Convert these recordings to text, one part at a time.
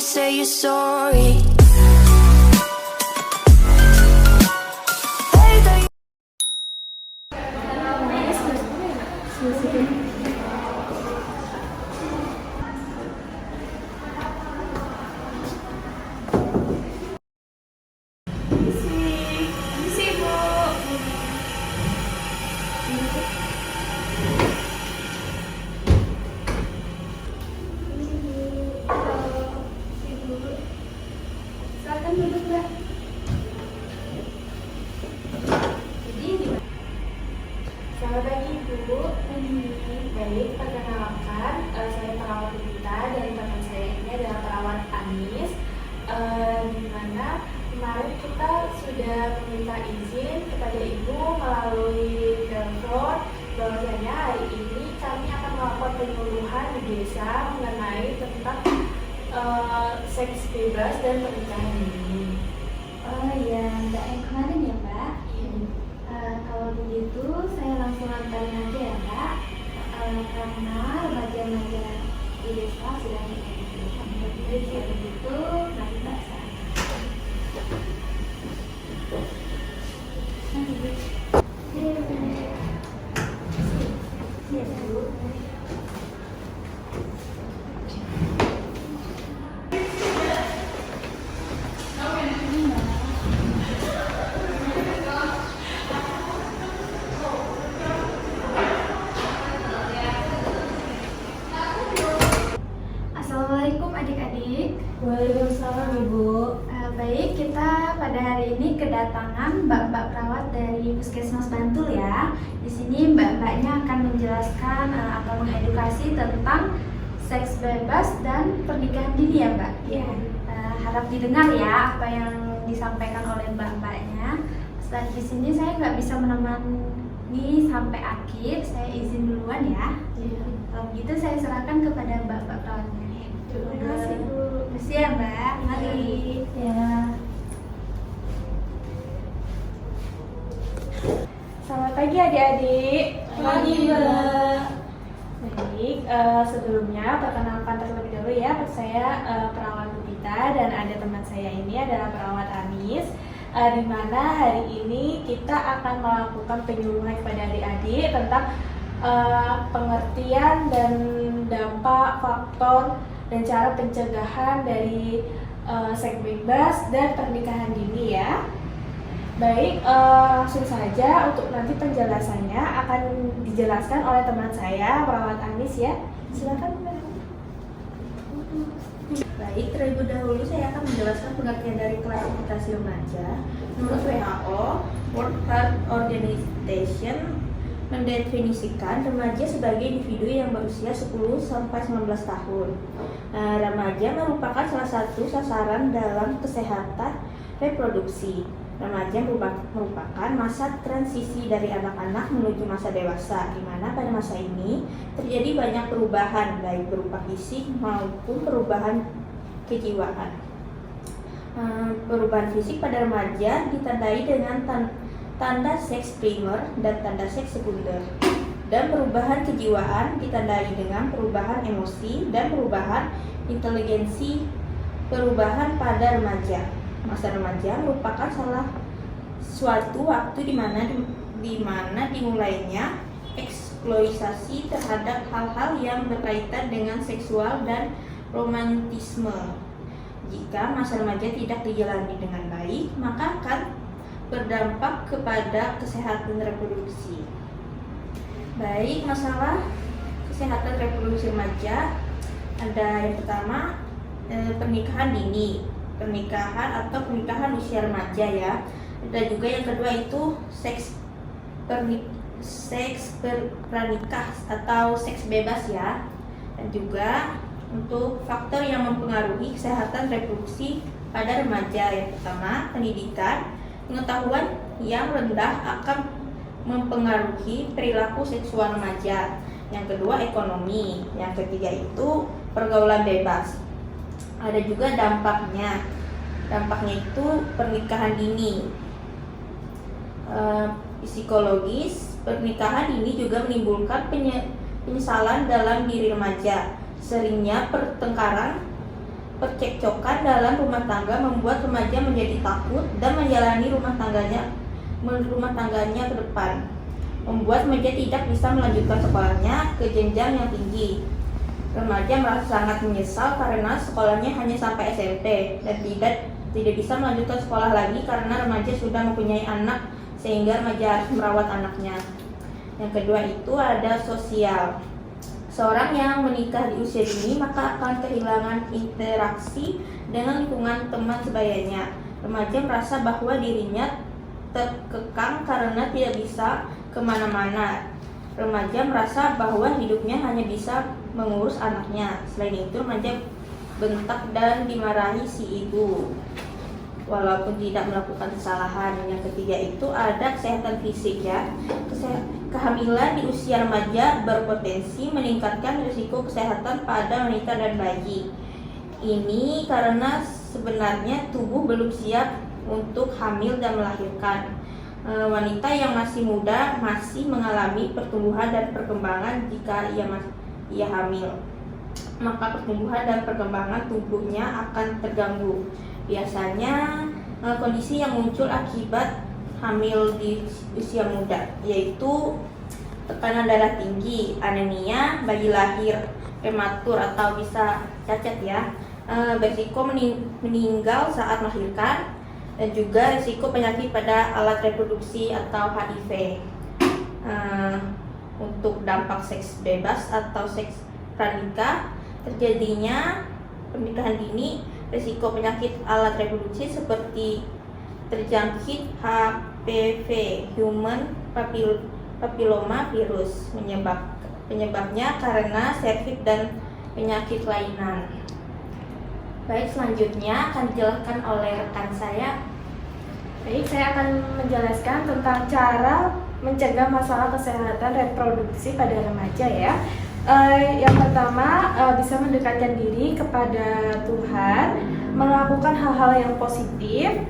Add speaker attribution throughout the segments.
Speaker 1: say you're sorry.
Speaker 2: Silakan duduk, Mbak. Selamat pagi, Ibu. Baik, perkenalkan, saya perawat Lita dan teman saya ini adalah perawat Anis. Di mana kemarin kita sudah meminta izin kepada Ibu melalui telepon bahwasanya hari ini kami akan melakukan penyuluhan di desa mengenai tentang seks bebas dan pernikahan dini.
Speaker 3: Oh iya, Mbak yang kemarin ya, Mbak? Kalau begitu, saya langsung antarin aja ya, Mbak. Karena remaja-remaja di desa sudah menyediakan. Jadi begitu, nanti Mbak saya. Iya, Bu. Assalamualaikum adik-adik.
Speaker 2: Waalaikumsalam, Ibu.
Speaker 3: Baik, kita pada hari ini kedatangan mbak-mbak perawat dari Puskesmas Bantul ya. Di sini mbak-mbaknya akan menjelaskan atau mengedukasi tentang seks bebas dan pernikahan dini ya, Mbak.
Speaker 2: Iya.
Speaker 3: Harap didengar ya apa yang disampaikan oleh mbak-mbaknya. Setelah di sini saya nggak bisa menemani sampai akhir, saya izin duluan ya.
Speaker 2: Iya.
Speaker 3: Kalau begitu saya serahkan kepada mbak-mbak perawatnya.
Speaker 2: Terima kasih, Bu.
Speaker 3: Terima kasih ya, Mbak. Mari.
Speaker 2: Ya. Selamat pagi adik-adik.
Speaker 3: Pagi, Mbak.
Speaker 2: Baik, sebelumnya perkenalkan terlebih dahulu ya, saya perawat Lupita dan ada teman saya ini adalah perawat Anis. Di mana hari ini kita akan melakukan penyuluhan kepada adik-adik tentang pengertian dan dampak, faktor dan cara pencegahan dari seks bebas dan pernikahan dini ya. Baik, langsung saja untuk nanti penjelasannya akan dijelaskan oleh teman saya, perawat Anis ya. Silakan, Mbak.
Speaker 4: Baik, terlebih dahulu saya akan menjelaskan pengertian dari klasifikasi remaja. Menurut WHO, World Health Organization mendefinisikan remaja sebagai individu yang berusia 10 sampai 19 tahun. Remaja merupakan salah satu sasaran dalam kesehatan reproduksi. Remaja merupakan masa transisi dari anak-anak menuju masa dewasa, di mana pada masa ini terjadi banyak perubahan, baik berupa fisik maupun perubahan kejiwaan. Perubahan fisik pada remaja ditandai dengan tanda seks primer dan tanda seks sekunder, dan perubahan kejiwaan ditandai dengan perubahan emosi dan perubahan inteligensi. Perubahan pada remaja. Masa remaja merupakan salah suatu waktu di mana dimulainya eksploitasi terhadap hal-hal yang berkaitan dengan seksual dan romantisme. Jika masa remaja tidak dijalani dengan baik, maka akan berdampak kepada kesehatan reproduksi. Baik, masalah kesehatan reproduksi remaja ada yang pertama pernikahan dini, pernikahan usia remaja ya. Ada juga yang kedua itu seks pranikah atau seks bebas ya. Dan juga untuk faktor yang mempengaruhi kesehatan reproduksi pada remaja, yang pertama pendidikan. Pengetahuan yang rendah akan mempengaruhi perilaku seksual remaja. Yang kedua ekonomi. Yang ketiga itu pergaulan bebas. Ada juga dampaknya. Dampaknya itu pernikahan dini. Psikologis, pernikahan dini juga menimbulkan penyesalan dalam diri remaja. Seringnya pertengkaran Percekcokan dalam rumah tangga membuat remaja menjadi takut dan menjalani rumah tangganya ke depan, membuat remaja tidak bisa melanjutkan sekolahnya ke jenjang yang tinggi. Remaja merasa sangat menyesal karena sekolahnya hanya sampai SMP dan tidak bisa melanjutkan sekolah lagi karena remaja sudah mempunyai anak sehingga remaja harus merawat anaknya. Yang kedua itu ada sosial. Seorang yang menikah di usia dini maka akan kehilangan interaksi dengan lingkungan teman sebayanya. Remaja merasa bahwa dirinya terkekang karena tidak bisa kemana-mana. Remaja merasa bahwa hidupnya hanya bisa mengurus anaknya. Selain itu, remaja bentak dan dimarahi si ibu walaupun tidak melakukan kesalahan. Yang ketiga itu ada kesehatan fisik ya. Kehamilan di usia remaja berpotensi meningkatkan risiko kesehatan pada wanita dan bayi. Ini karena sebenarnya tubuh belum siap untuk hamil dan melahirkan. Wanita yang masih muda masih mengalami pertumbuhan dan perkembangan jika ia hamil. Maka pertumbuhan dan perkembangan tubuhnya akan terganggu. Biasanya kondisi yang muncul akibat hamil di usia muda yaitu tekanan darah tinggi, anemia, bayi lahir prematur atau bisa cacat ya, berisiko meninggal saat melahirkan, dan juga risiko penyakit pada alat reproduksi atau HIV. Untuk dampak seks bebas atau seks pranikah, terjadinya pernikahan dini, risiko penyakit alat reproduksi seperti terjangkit HPV (Human Papilloma Virus). Penyebabnya karena serviks dan penyakit lainan. Baik, selanjutnya akan dijelaskan oleh rekan saya.
Speaker 2: Baik, saya akan menjelaskan tentang cara mencegah masalah kesehatan reproduksi pada remaja ya. Yang pertama, bisa mendekatkan diri kepada Tuhan, melakukan hal-hal yang positif,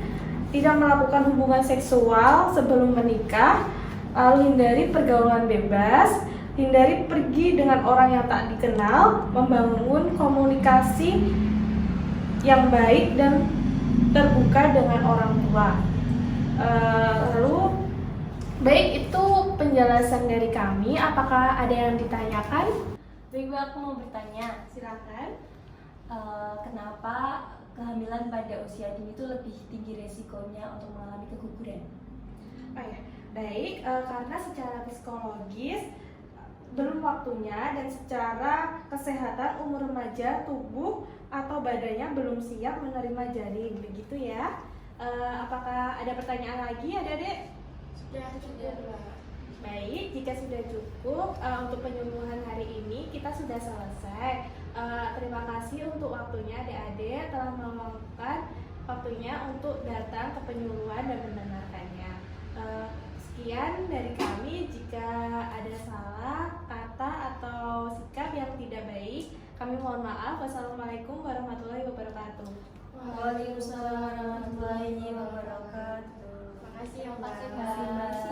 Speaker 2: tidak melakukan hubungan seksual sebelum menikah, lalu hindari pergaulan bebas, hindari pergi dengan orang yang tak dikenal, membangun komunikasi yang baik dan terbuka dengan orang tua. Lalu baik, itu penjelasan dari kami. Apakah ada yang ditanyakan?
Speaker 1: Baik, aku mau bertanya.
Speaker 2: Silakan.
Speaker 1: Kenapa kehamilan pada usia dini itu lebih tinggi resikonya untuk mengalami keguguran?
Speaker 2: Oh ya, baik, karena secara psikologis belum waktunya dan secara kesehatan umur remaja, tubuh atau badannya belum siap menerima janin, begitu ya. Apakah ada pertanyaan lagi, adik-adik?
Speaker 3: Sudah.
Speaker 2: Baik, jika sudah cukup untuk penyuluhan hari ini kita sudah selesai. Terima kasih untuk waktunya adik-adik telah meluangkan waktunya untuk datang ke penyuluhan dan mendengarkannya. Sekian dari kami. Jika ada salah kata atau sikap yang tidak baik, kami mohon maaf. Wassalamualaikum warahmatullahi wabarakatuh.
Speaker 1: Waalaikumsalam warahmatullahi wabarakatuh.
Speaker 3: Terima kasih,
Speaker 1: Mbak.